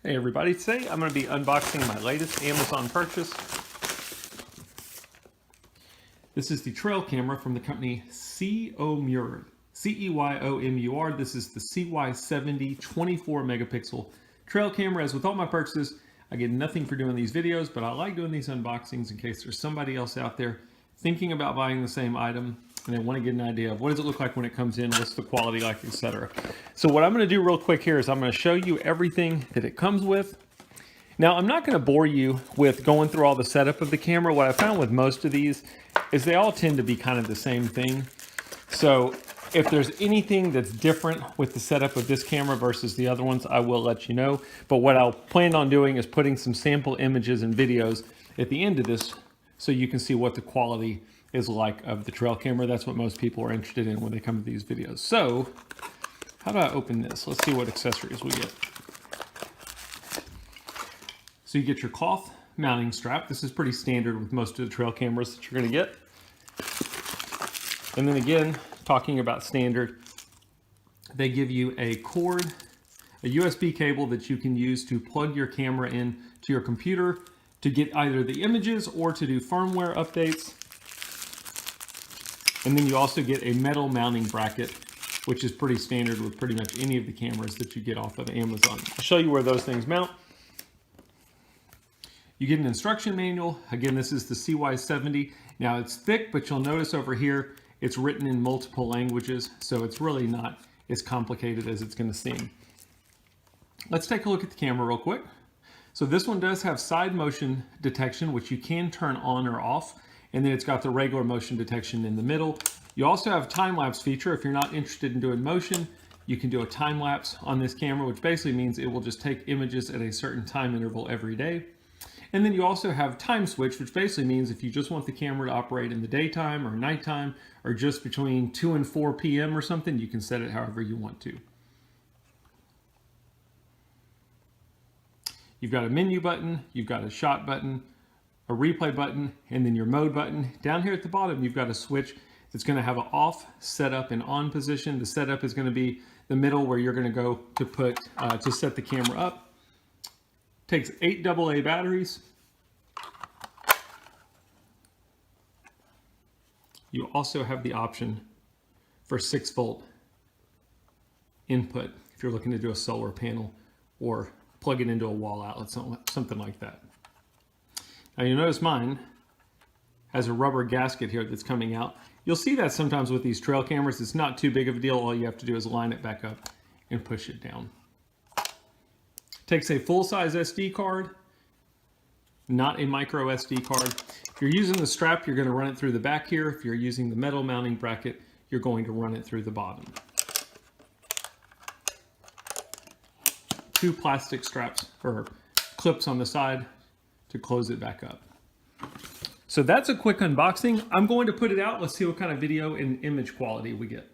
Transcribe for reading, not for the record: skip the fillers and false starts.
Hey everybody, today I'm going to be unboxing my latest Amazon purchase. This is the trail camera from the company Ceyomur, C-E-Y-O-M-U-R. This is the CY70 24 megapixel trail camera. As with all my purchases, I get nothing for doing these videos, but I like doing these unboxings in case there's somebody else out there thinking about buying the same item and they want to get an idea of what does it look like when it comes in, what's the quality like, etc. So what I'm going to do real quick here is I'm going to show you everything that it comes with. Now, I'm not going to bore you with going through all the setup of the camera. What I found with most of these is they all tend to be kind of the same thing. So if there's anything that's different with the setup of this camera versus the other ones, I will let you know. But what I'll plan on doing is putting some sample images and videos at the end of this so you can see what the quality is like of the trail camera. That's what most people are interested in when they come to these videos. So how do I open this? Let's see what accessories we get. So you get your cloth mounting strap. This is pretty standard with most of the trail cameras that you're going to get. And then again, talking about standard, they give you a cord, a USB cable that you can use to plug your camera in to your computer to get either the images or to do firmware updates. And then you also get a metal mounting bracket, which is pretty standard with pretty much any of the cameras that you get off of Amazon. I'll show you where those things mount. You get an instruction manual. Again, this is the CY70. Now it's thick, but you'll notice over here, it's written in multiple languages, so it's really not as complicated as it's going to seem. Let's take a look at the camera real quick. So this one does have side motion detection, which you can turn on or off. And then it's got the regular motion detection in the middle. You also have a time-lapse feature. If you're not interested in doing motion, you can do a time-lapse on this camera, which basically means it will just take images at a certain time interval every day. And then you also have time switch, which basically means if you just want the camera to operate in the daytime or nighttime or just between 2 and 4 p.m. or something, you can set it however you want to. You've got a menu button, you've got a shot button, a replay button, and then your mode button. Down here at the bottom, you've got a switch that's going to have an off, setup, and on position. The setup is going to be the middle where you're going to go to put to set the camera up. Takes 8 AA batteries. You also have the option for 6-volt input if you're looking to do a solar panel or plug it into a wall outlet, something like that. Now you'll notice mine has a rubber gasket here that's coming out. You'll see that sometimes with these trail cameras. It's not too big of a deal. All you have to do is line it back up and push it down. Takes a full-size SD card, not a micro SD card. If you're using the strap, you're going to run it through the back here. If you're using the metal mounting bracket, you're going to run it through the bottom. 2 plastic straps or clips on the side to close it back up. So that's a quick unboxing. I'm going to put it out. Let's see what kind of video and image quality we get.